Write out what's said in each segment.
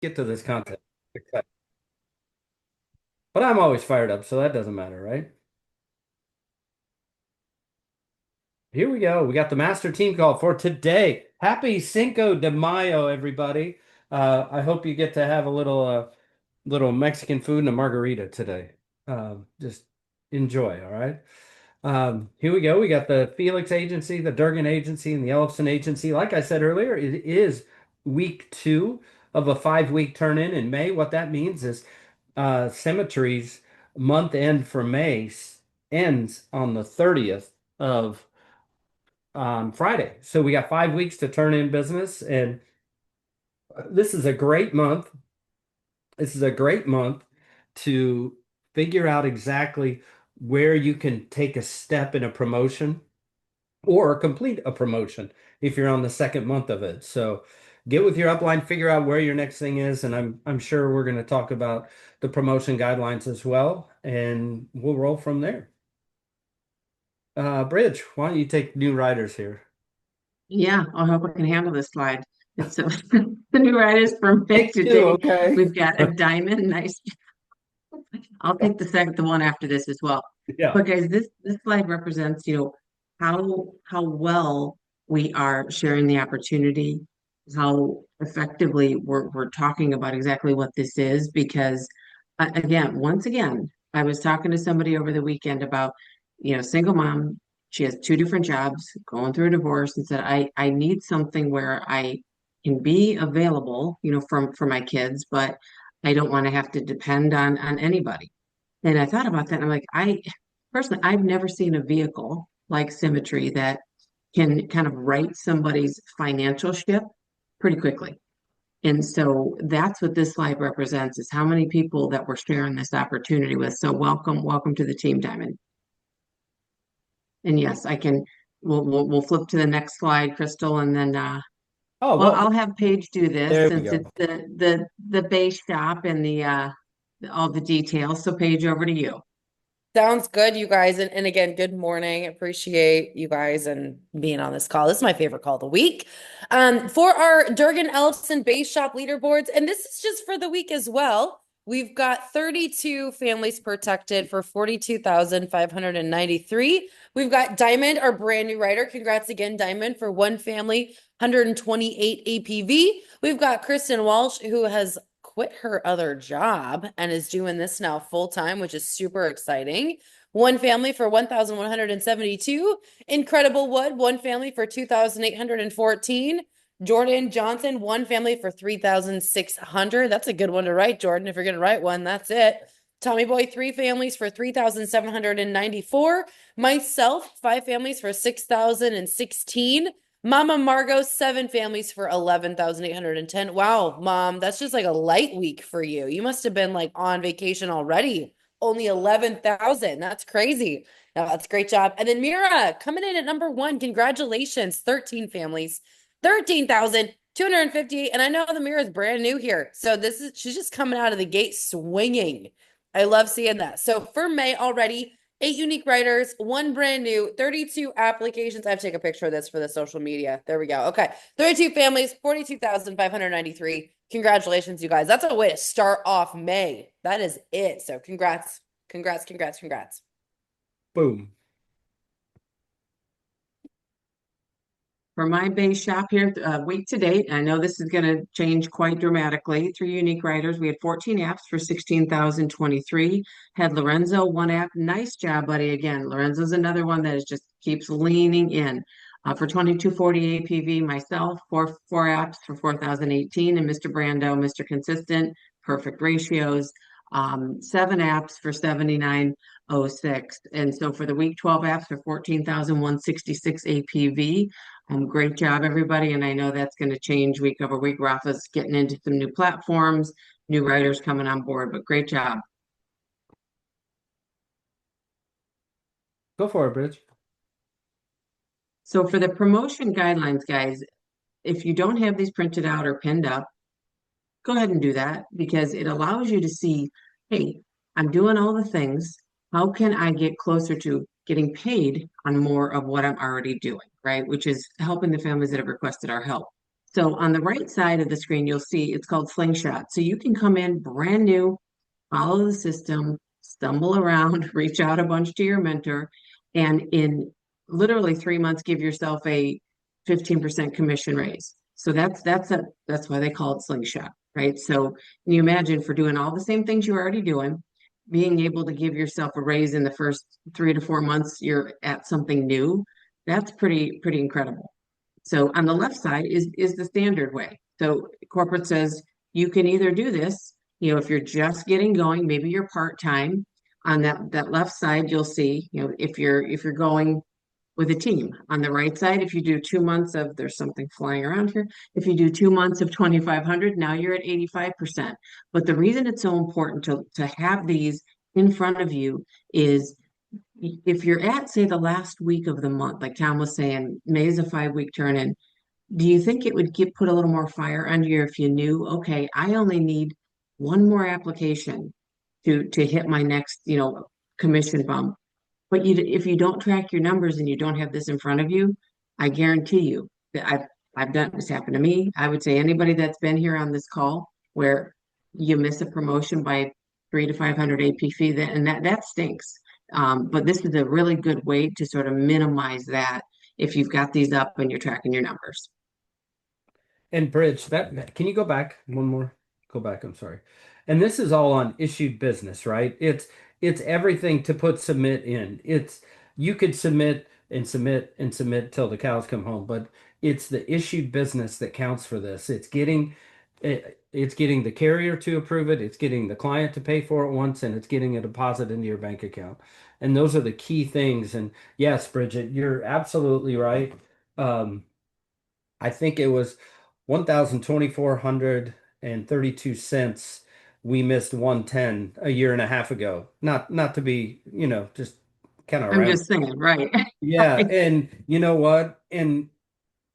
get to this content. But I'm always fired up, so that doesn't matter, right? Here we go. We got the master team call for today. Happy Cinco de Mayo, everybody. I hope you get to have a little Mexican food and a margarita today. Just enjoy, all right? Here we go. We got the Felix Agency, the Durgan Agency, and the Ellefson Agency. Like I said earlier, it is week two of a 5-week turn-in May. What that means is Symmetry's month end for ends on the 30th of Friday. So we got 5 weeks to turn in business, and this is a great month. This is a great month to figure out exactly where you can take a step in a promotion or complete a promotion if you're on the second month of it. So get with your upline, figure out where your next thing is, and I'm sure we're going to talk about the promotion guidelines as well, and we'll roll from there. Bridge, why don't you take new riders here? Yeah, I hope I can handle this slide. It's the new writers for May Take two, today. okay? We've got a diamond. Nice. I'll take the one after this as well. Yeah. But guys, this slide represents, how well we are sharing the opportunity, how effectively we're talking about exactly what this is. Because once again, I was talking to somebody over the weekend about, single mom. She has two different jobs, going through a divorce, and said, I need something where I can be available, for my kids, but I don't want to have to depend on anybody. And I thought about that, and I'm like, I've never seen a vehicle like Symmetry that can kind of right somebody's financial ship pretty quickly. And so that's what this slide represents, is how many people that we're sharing this opportunity with. So welcome to the team, Diamond. And yes, I can. We'll flip to the next slide, Crystal, and then Oh, well, well, I'll have Paige do this there we since go. it's the base shop and the all the details. So Paige, over to you. Sounds good, you guys. And again, good morning. Appreciate you guys and being on this call. This is my favorite call of the week. For our Durgan Ellison Base Shop leaderboards, and this is just for the week as well. We've got 32 families protected for 42,593. We've got Diamond, our brand new writer. Congrats again, Diamond, for one family, 128 APV. We've got Kristen Walsh, who has quit her other job and is doing this now full time, which is super exciting. One family for 1,172. Incredible Wood, one family for 2,814. Jordan Johnson, one family for 3,600. That's a good one to write, Jordan. If you're going to write one, that's it. Tommy Boy, three families for 3,794. Myself, five families for 6,016. Mama Margot, seven families for 11,810. Wow, Mom, that's just like a light week for you. You must have been like on vacation already. Only 11,000. That's crazy. No, that's a great job. And then Mira coming in at number one. Congratulations. 13 families, 13,258. And I know the Mira is brand new here. So she's just coming out of the gate swinging. I love seeing that. So for May already, 8 unique writers, one brand new, 32 applications. I have to take a picture of this for the social media. There we go. Okay. 32 families, 42,593. Congratulations, you guys. That's a way to start off May. That is it. So congrats, congrats, congrats, congrats. Boom. For my base shop here, week to date, I know this is going to change quite dramatically. Three unique writers. We had 14 apps for 16,023. Had Lorenzo, one app. Nice job, buddy. Again, Lorenzo's another one that is just keeps leaning in. For 2240 APV, myself, four apps for 4,018. And Mr. Brando, Mr. Consistent, perfect ratios. Seven apps for 7906. And so for the week, 12 apps for 14,166 APV. Great job, everybody. And I know that's going to change week over week. Rafa's getting into some new platforms, new writers coming on board, but great job. Go for it, Bridge. So for the promotion guidelines, guys, if you don't have these printed out or pinned up, go ahead and do that because it allows you to see, hey, I'm doing all the things. How can I get closer to getting paid on more of what I'm already doing, right? Which is helping the families that have requested our help. So on the right side of the screen, you'll see it's called Slingshot. So you can come in brand new, follow the system, stumble around, reach out a bunch to your mentor, and in literally 3 months, give yourself a 15% commission raise. So that's why they call it Slingshot, right? So can you imagine for doing all the same things you're already doing, being able to give yourself a raise in the first 3 to 4 months you're at something new? That's pretty incredible. So on the left side is the standard way. So corporate says you can either do this, if you're just getting going, maybe you're part-time. On that left side, you'll see, if you're going with a team. On the right side, if you do 2 months of, there's something flying around here. If you do 2 months of 2,500, now you're at 85%. But the reason it's so important to have these in front of you is if you're at, say, the last week of the month, like Tom was saying, May is a 5-week turn in. Do you think it would put a little more fire under you if you knew, okay, I only need one more application to hit my next, commission bump? But if you don't track your numbers and you don't have this in front of you, I guarantee you that I've done this happen to me. I would say anybody that's been here on this call where you miss a promotion by 300 to 500 AP fee, that stinks. But this is a really good way to sort of minimize that if you've got these up and you're tracking your numbers. And Bridge, that can you go back one more? Go back, I'm sorry. And this is all on issued business, right? It's everything to put submit in. It's you could submit and submit and submit till the cows come home, but it's the issued business that counts for this. It's getting the carrier to approve it, it's getting the client to pay for it once, and it's getting a deposit into your bank account. And those are the key things. And yes, Bridget, you're absolutely right. Um, I think it was 1,2432 cents. We missed 110 a year and a half ago. Not to be, just kind of I'm around. just saying, right? Yeah, and you know what? And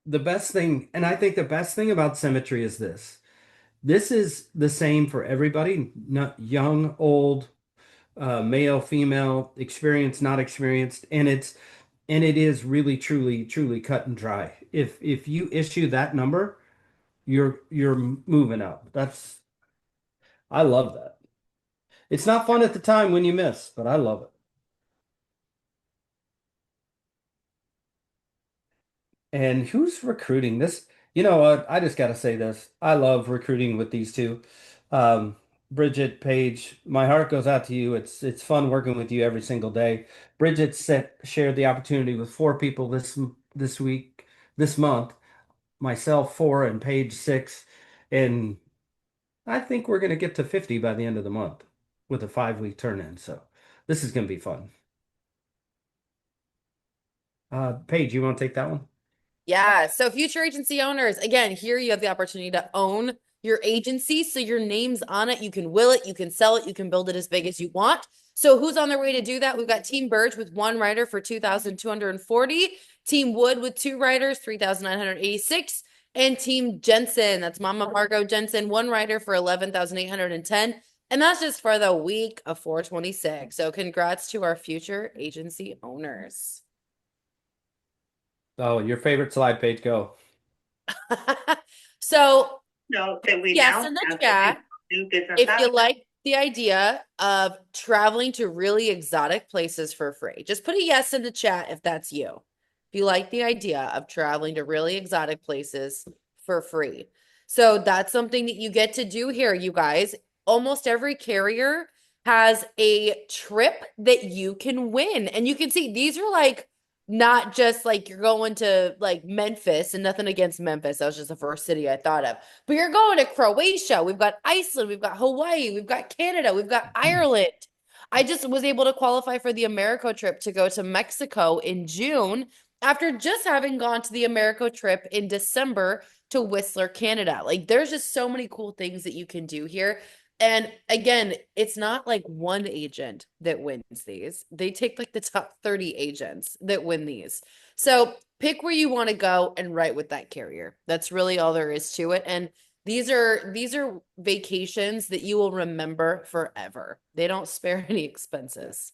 the best thing, and I think the best thing about symmetry is this. This is the same for everybody, not young, old, male, female, experienced, not experienced, and it is really truly truly cut and dry. If you issue that number, you're moving up. I love that. It's not fun at the time when you miss, but I love it. And who's recruiting this? You know what? I just got to say this. I love recruiting with these two. Um, Bridget, Paige, my heart goes out to you. It's fun working with you every single day. Bridget shared the opportunity with 4 people this week, this month. Myself 4 and Paige 6, and I think we're going to get to 50 by the end of the month with a 5-week turn in. So this is going to be fun. Paige, you want to take that one? Yeah. So future agency owners, again, here you have the opportunity to own your agency. So your name's on it. You can will it, you can sell it, you can build it as big as you want. So who's on their way to do that? We've got Team Burge with 1 writer for 2,240, Team Wood with 2 writers, 3,986, and Team Jensen, that's Mama Margot Jensen, 1 writer for 11,810. And that's just for the week of 426. So congrats to our future agency owners. Oh, your favorite slide, Paige, go. So So that we yes, now in the have chat, new business. if you like the idea of traveling to really exotic places for free, just put a yes in the chat if that's you. If you like the idea of traveling to really exotic places for free. So that's something that you get to do here, you guys. Almost every carrier has a trip that you can win. And you can see these are like not just like you're going to like Memphis, and nothing against Memphis. That was just the first city I thought of. But you're going to Croatia. We've got Iceland. We've got Hawaii. We've got Canada. We've got Ireland. I just was able to qualify for the Americo trip to go to Mexico in June after just having gone to the Americo trip in December to Whistler, Canada. Like there's just so many cool things that you can do here. And again, it's not like one agent that wins these. They take like the top 30 agents that win these. So pick where you want to go and write with that carrier. That's really all there is to it. And these are vacations that you will remember forever. They don't spare any expenses.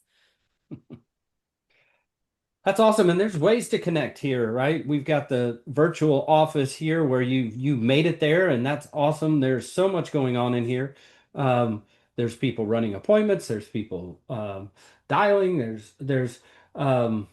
That's awesome. And there's ways to connect here, right? We've got the virtual office here where you made it there, and that's awesome. There's so much going on in here. Um, there's people running appointments, there's people dialing, there's um,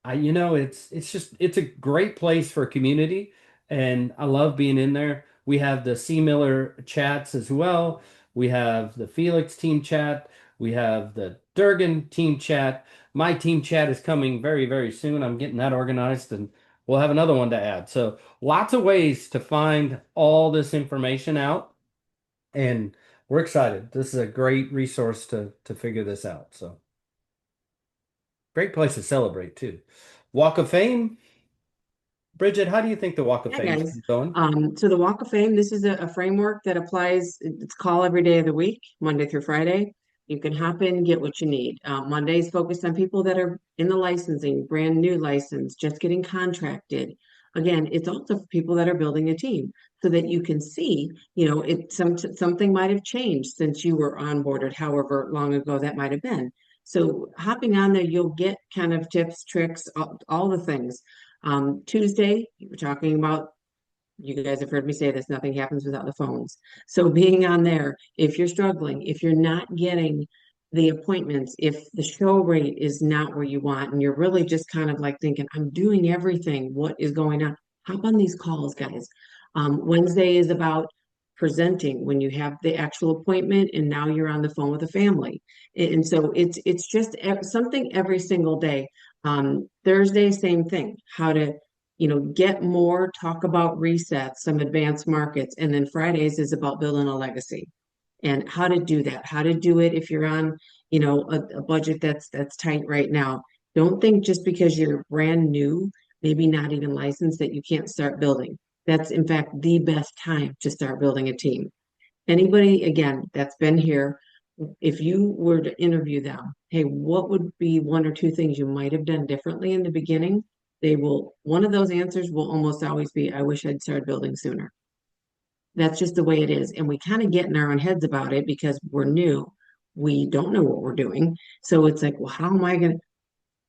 it's just it's a great place for community, and I love being in there. We have the C Miller chats as well. We have the Felix team chat. We have the Durgan team chat. My team chat is coming very, very soon. I'm getting that organized, and we'll have another one to add. So lots of ways to find all this information out, and we're excited. This is a great resource to figure this out. So great place to celebrate too. Walk of Fame. Bridget, how do you think the Walk of Yeah, Fame's guys. going? So the Walk of Fame, this is a framework that applies, it's call every day of the week, Monday through Friday. You can hop in, get what you need. Monday's focused on people that are in the licensing, brand new license, just getting contracted. Again, it's also for people that are building a team so that you can see, something might have changed since you were onboarded, however long ago that might have been. So hopping on there, you'll get kind of tips, tricks, all the things. Tuesday, we're talking about, you guys have heard me say this, nothing happens without the phones. So being on there, if you're struggling, if you're not getting the appointments, if the show rate is not where you want, and you're really just kind of like thinking, I'm doing everything, what is going on? Hop on these calls, guys. Wednesday is about presenting when you have the actual appointment and now you're on the phone with the family. And so it's just something every single day. Thursday, same thing, how to get more, talk about resets, some advanced markets. And then Fridays is about building a legacy and how to do that, how to do it if you're on, a budget that's tight right now. Don't think just because you're brand new, maybe not even licensed, that you can't start building. That's in fact the best time to start building a team. Anybody, again, that's been here, if you were to interview them, hey, what would be one or two things you might have done differently in the beginning? One of those answers will almost always be, I wish I'd started building sooner. That's just the way it is. And we kind of get in our own heads about it because we're new. We don't know what we're doing. So it's like, well, how am I going to?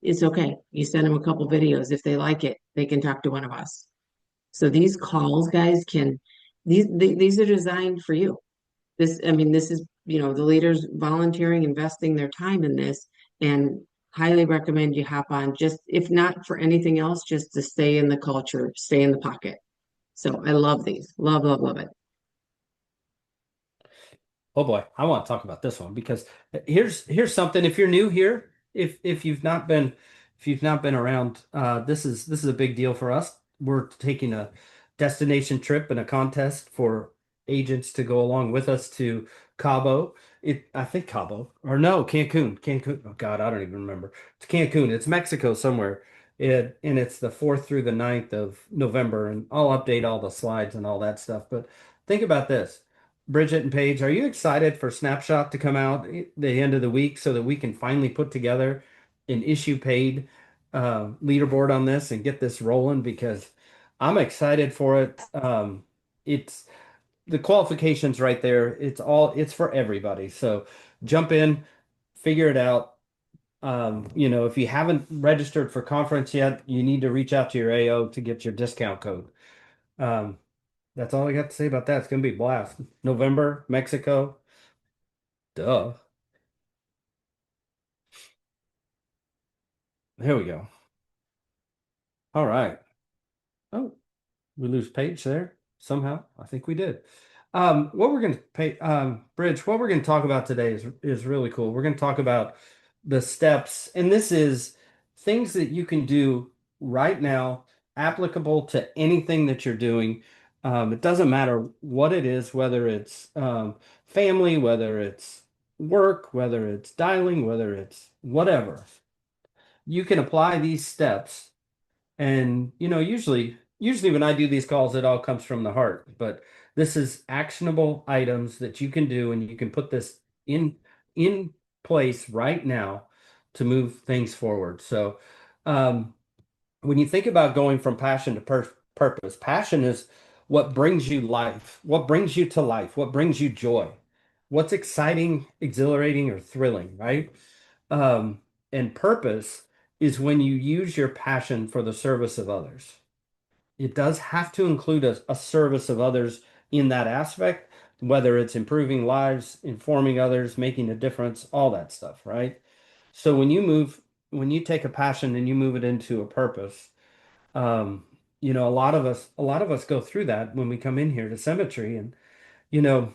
It's okay. You send them a couple videos. If they like it, they can talk to one of us. So these calls, guys, these are designed for you. I mean, this is, the leaders volunteering, investing their time in this, and highly recommend you hop on, just if not for anything else, just to stay in the culture, stay in the pocket. So I love these. Love, love, love it. Oh boy, I want to talk about this one because here's something. If you're new here, if you've not been around, this is a big deal for us. We're taking a destination trip and a contest for agents to go along with us to Cabo. I think Cabo or no, Cancun. Cancun. Oh God, I don't even remember. It's Cancun. It's Mexico somewhere. And it's the 4th through the 9th of November, and I'll update all the slides and all that stuff. But think about this. Bridget and Paige, are you excited for Snapshot to come out at the end of the week so that we can finally put together an issue paid leaderboard on this and get this rolling? Because I'm excited for it. It's the qualifications right there. It's for everybody. So jump in, figure it out. If you haven't registered for conference yet, you need to reach out to your AO to get your discount code. Um, that's all I got to say about that. It's gonna be a blast. November, Mexico. Duh. Here we go. All right. Oh, we lose Paige there somehow. I think we did. What we're going to pay, Bridge, what we're going to talk about today is really cool. We're going to talk about the steps, and this is things that you can do right now, applicable to anything that you're doing. It doesn't matter what it is, whether it's family, whether it's work, whether it's dialing, whether it's whatever. You can apply these steps. And usually when I do these calls, it all comes from the heart. But this is actionable items that you can do, and you can put this in place right now to move things forward. So um, when you think about going from passion to purpose, passion is what brings you life, what brings you to life, what brings you joy, what's exciting, exhilarating, or thrilling, right? Um, and purpose is when you use your passion for the service of others. It does have to include a service of others in that aspect, whether it's improving lives, informing others, making a difference, all that stuff, right? So when you take a passion and you move it into a purpose, um, a lot of us go through that when we come in here to cemetery, and you know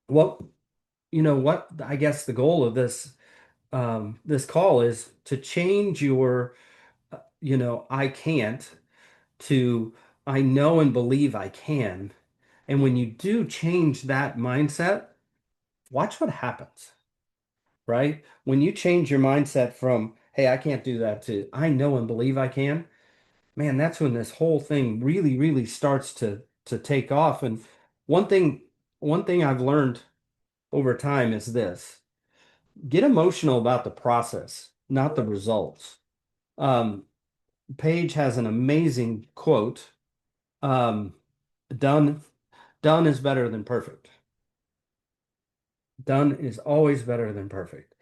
what, what I guess the goal of this call is to change your, I can't to I know and believe I can. And when you do change that mindset, watch what happens, right? When you change your mindset from, hey, I can't do that to I know and believe I can, man, that's when this whole thing really, really starts to take off. And one thing, one thing I've learned over time is this: get emotional about the process, not the results. Um, Paige has an amazing quote. Um, done, done is better than perfect. Done is always better than perfect.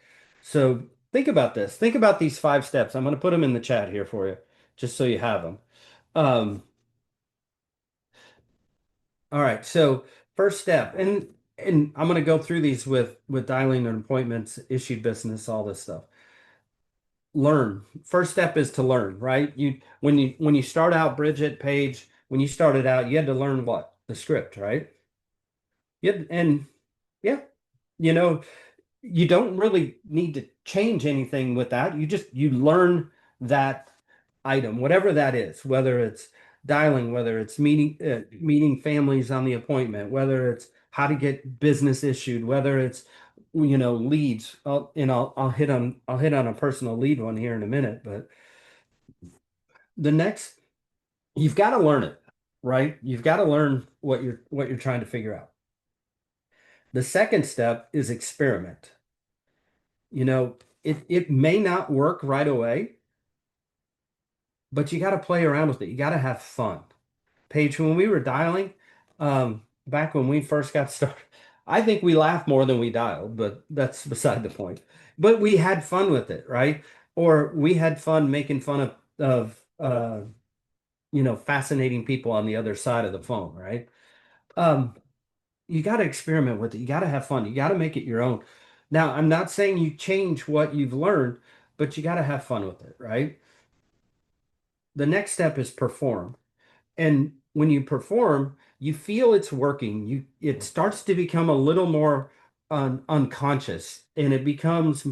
So think about this. Think about these 5 steps. I'm going to put them in the chat here for you, just so you have them. Um, all right. So first step, and I'm going to go through these with dialing and appointments, issued business, all this stuff. Learn. First step is to learn, right? When you start out, Bridget, Paige, when you started out, you had to learn what? The script, right? And yeah, you know, you don't really need to change anything with that. You learn that item, whatever that is, whether it's dialing, whether it's meeting families on the appointment, whether it's how to get business issued, whether it's leads. I'll hit on a personal lead one here in a minute, but the next you've got to learn it, right? You've got to learn what you're trying to figure out. The second step is experiment. It may not work right away, but you got to play around with it. You got to have fun. Paige, when we were dialing, back when we first got started, I think we laughed more than we dialed, but that's beside the point. But we had fun with it, right? Or we had fun making fun of fascinating people on the other side of the phone, right? Um, you got to experiment with it. You got to have fun. You got to make it your own. Now, I'm not saying you change what you've learned, but you got to have fun with it, right? The next step is perform. And when you perform, you feel it's working. It starts to become a little more unconscious, and it becomes,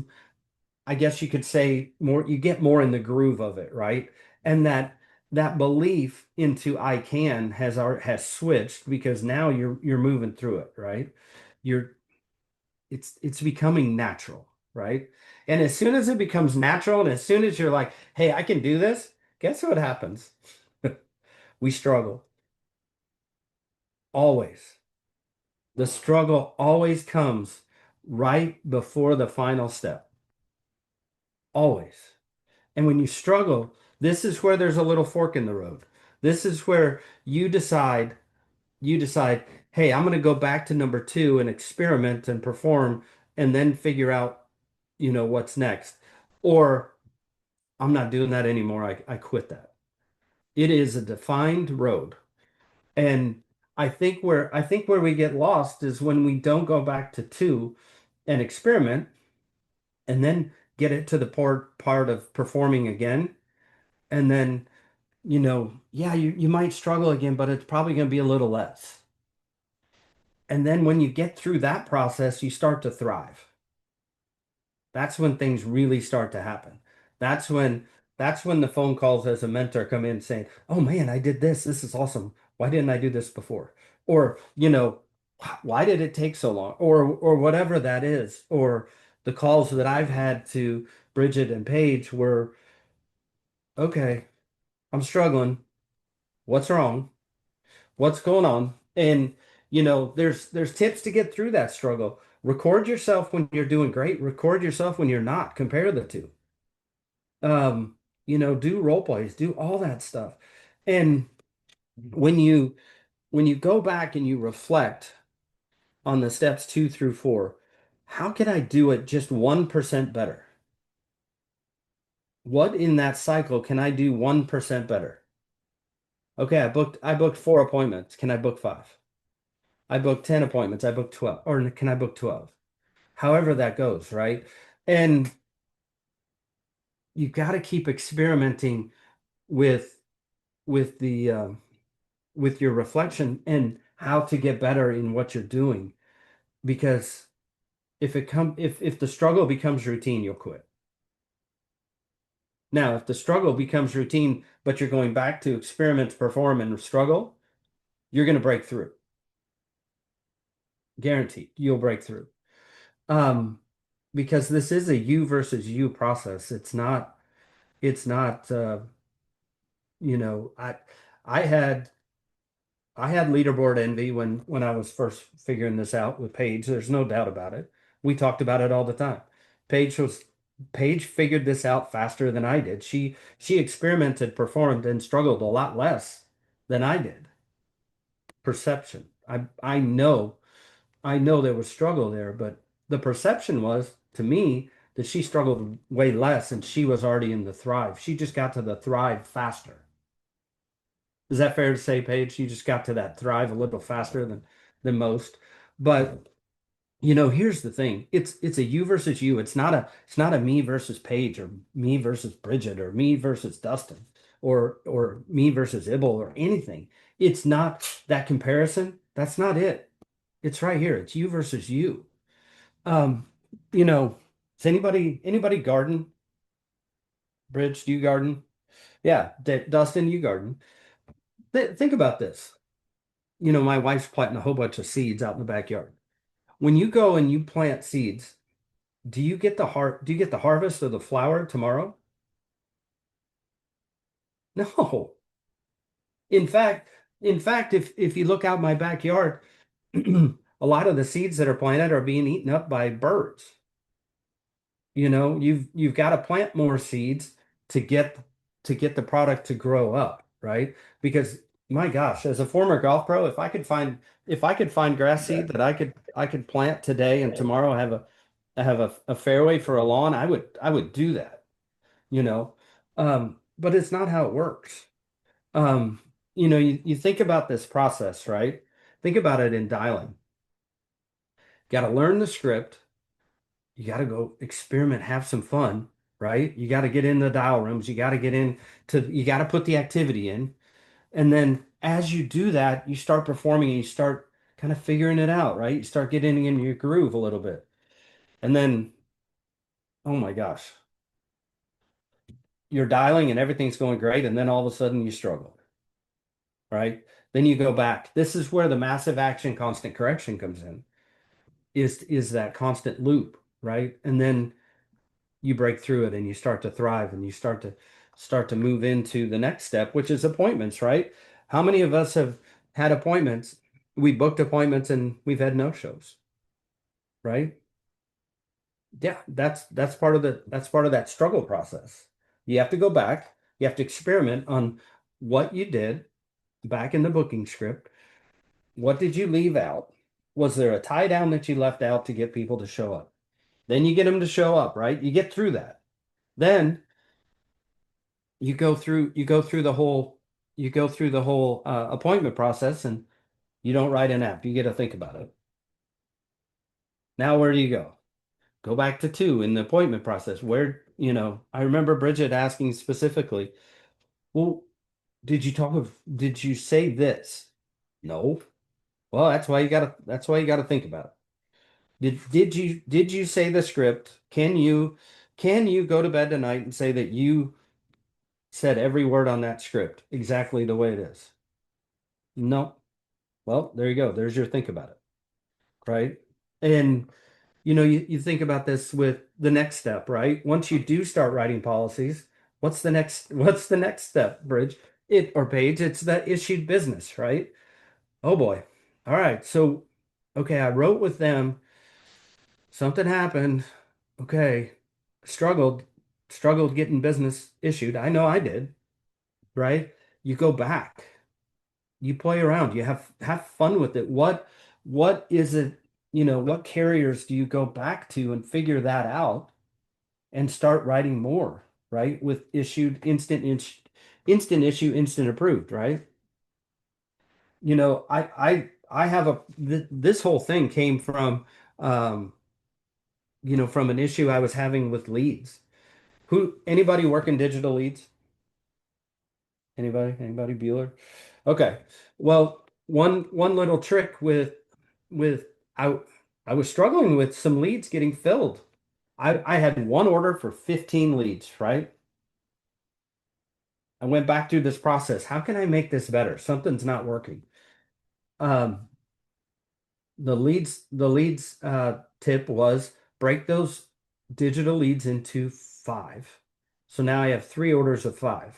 I guess you could say, more, you get more in the groove of it, right? And that belief into I can has switched because now you're moving through it, right? You're it's becoming natural, right? And as soon as it becomes natural, and as soon as you're like, hey, I can do this, guess what happens? We struggle. Always. The struggle always comes right before the final step. Always. And when you struggle, this is where there's a little fork in the road. This is where you decide, hey, I'm going to go back to number 2 and experiment and perform and then figure out, what's next. Or I'm not doing that anymore. I quit that. It is a defined road. And I think where we get lost is when we don't go back to 2 and experiment and then get it to the part of performing again. And then, yeah, you might struggle again, but it's probably going to be a little less. And then when you get through that process, you start to thrive. That's when things really start to happen. That's when that's when the phone calls as a mentor come in saying, "Oh man, I did this. This is awesome. Why didn't I do this before?" Or, why did it take so long? Or whatever that is. Or the calls that I've had to Bridget and Paige were, "Okay, I'm struggling. What's wrong? What's going on?" And there's tips to get through that struggle. Record yourself when you're doing great. Record yourself when you're not. Compare the two. um, do role plays, do all that stuff. And when you go back and you reflect on the steps 2 through 4, how can I do it just 1% better? What in that cycle can I do 1% better? Okay, I booked 4 appointments. Can I book five? I booked 10 appointments. I booked 12. Or can I book 12? However that goes, right? And you got to keep experimenting with with the with your reflection and how to get better in what you're doing. Because if the struggle becomes routine, you'll quit. Now, if the struggle becomes routine, but you're going back to experiment, perform, and struggle, you're going to break through. Guaranteed, you'll break through. Um, because this is a you versus you process. It's not you know, I had I had leaderboard envy when I was first figuring this out with Paige. There's no doubt about it. We talked about it all the time. Paige was Paige figured this out faster than I did. She experimented, performed, and struggled a lot less than I did. Perception. I know there was struggle there, but the perception was to me that she struggled way less and she was already in the thrive. She just got to the thrive faster. Is that fair to say, Paige? You just got to that thrive a little faster than most. But here's the thing. It's a you versus you. It's not a me versus Paige or me versus Bridget or me versus Dustin or me versus Ibble or anything. It's not that comparison. That's not it. It's right here. It's you versus you. Um, you know, does anybody garden? Bridge, do you garden? Yeah, Dustin, you garden. Think about this. My wife's planting a whole bunch of seeds out in the backyard. When you go and you plant seeds, do you get the harvest of the flower tomorrow? No. In fact, if you look out my backyard, a lot of the seeds that are planted are being eaten up by birds. You've got to plant more seeds to get the product to grow up, right? Because my gosh, as a former golf pro, if I could find grass seed that I could plant today and tomorrow have a fairway for a lawn, I would do that, you know. But it's not how it works. You think about this process, right? Think about it in dialing. Got to learn the script. You got to go experiment, have some fun, right? You got to get in the dial rooms. You got to put the activity in. And then as you do that, you start performing and you start kind of figuring it out, right? You start getting in your groove a little bit. And then, oh my gosh, you're dialing and everything's going great. And then all of a sudden you struggle, right? Then you go back. This is where the massive action constant correction comes in, is that constant loop, right? And then you break through it and you start to thrive and you start to move into the next step, which is appointments, right? How many of us have had appointments? We booked appointments and we've had no shows, right? Yeah, that's part of that struggle process. You have to go back, you have to experiment on what you did back in the booking script. What did you leave out? Was there a tie down that you left out to get people to show up? Then you get them to show up, right? You get through that. Then you go through the whole appointment process and you don't write an app. You get to think about it. Now where do you go? Go back to two in the appointment process. I remember Bridget asking specifically, well, did you say this? No. Well, that's why you gotta think about it. Did you say the script? Can you go to bed tonight and say that you said every word on that script exactly the way it is? No. Well, there you go. There's your think about it, right? And you think about this with the next step, right? Once you do start writing policies, what's the next step, Bridge? Or Paige, it's that issued business, right? Oh boy. All right. So, okay, I wrote with them, something happened. Okay. Struggled, struggled getting business issued. I know I did, right? You go back. You play around, you have fun with it. What is it, what carriers do you go back to and figure that out and start writing more? right? With issued instant issue, instant approved, right? I have this whole thing came from um, from an issue I was having with leads. Anybody working digital leads? Anybody, Bueller? Okay. Well, one little trick with I I was struggling with some leads getting filled. I had one order for 15 leads, right? I went back through this process. How can I make this better? Something's not working. Um, the leads tip was break those digital leads into five. So now I have three orders of five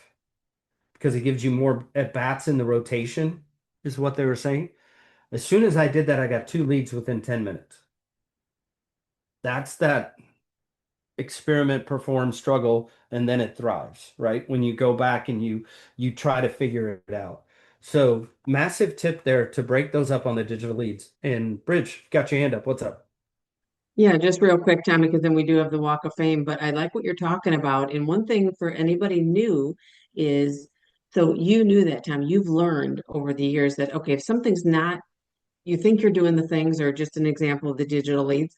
because it gives you more at bats in the rotation, is what they were saying. As soon as I did that, I got two leads within 10 minutes. That's that experiment, perform, struggle, and then it thrives, right? When you go back and you try to figure it out. So massive tip there to break those up on the digital leads. And Bridge, got your hand up. What's up? Yeah, just real quick, Tom, because then we do have the Walk of Fame, but I like what you're talking about. And one thing for anybody new is, so you knew that, Tom, you've learned over the years that, okay, if something's not, you think you're doing the things, or just an example of the digital leads,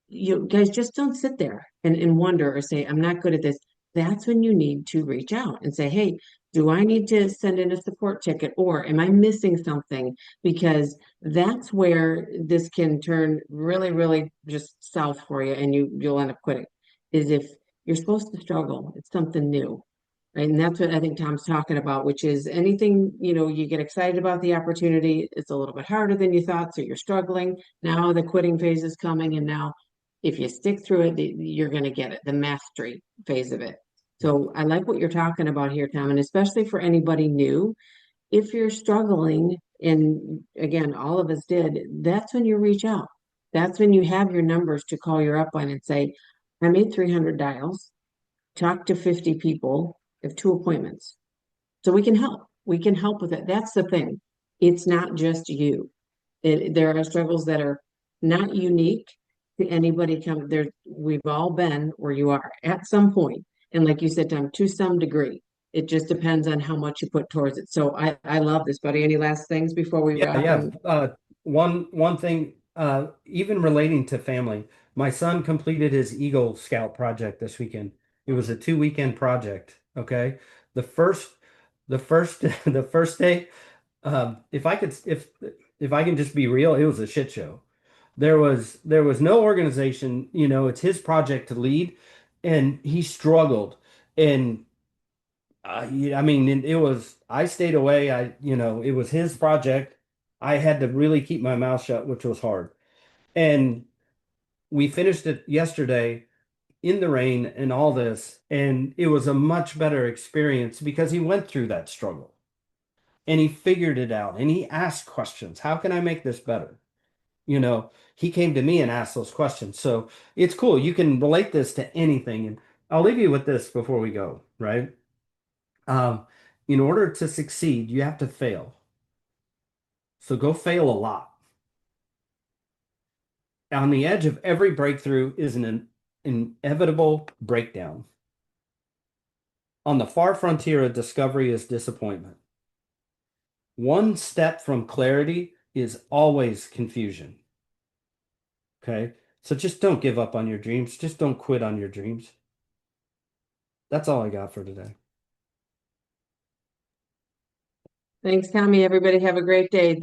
you guys just don't sit there and wonder or say, I'm not good at this. That's when you need to reach out and say, hey, do I need to send in a support ticket, or am I missing something? Because that's where this can turn really, really just south for you, and you'll end up quitting. Is if you're supposed to struggle, it's something new. Right. And that's what I think Tom's talking about, which is anything, you get excited about the opportunity. It's a little bit harder than you thought. So you're struggling. Now the quitting phase is coming. And now if you stick through it, you're going to get it, the mastery phase of it. So I like what you're talking about here, Tom, and especially for anybody new, if you're struggling, and again, all of us did, that's when you reach out. That's when you have your numbers to call your upline and say, I made 300 dials, talked to 50 people, have two appointments. So we can help. We can help with it. That's the thing. It's not just you. There are struggles that are not unique to anybody come there. We've all been where you are at some point. And like you said, Tom, to some degree, it just depends on how much you put towards it. So I love this, buddy. Any last things before we Yeah, wrap? yeah. And One thing, even relating to family, my son completed his Eagle Scout project this weekend. It was a 2 weekend project. Okay. The first, the first, the first day, if I can just be real, it was a shit show. There was no organization, it's his project to lead, and he struggled. And yeah, I mean, it was, I stayed away. It was his project. I had to really keep my mouth shut, which was hard. And we finished it yesterday in the rain and all this, and it was a much better experience because he went through that struggle and he figured it out and he asked questions. How can I make this better? He came to me and asked those questions. So it's cool. You can relate this to anything. And I'll leave you with this before we go, right? Um, in order to succeed, you have to fail. So go fail a lot. On the edge of every breakthrough is an inevitable breakdown. On the far frontier of discovery is disappointment. One step from clarity is always confusion. Okay? So just don't give up on your dreams. Just don't quit on your dreams. That's all I got for today. thanks, Tommy. Everybody have a great day.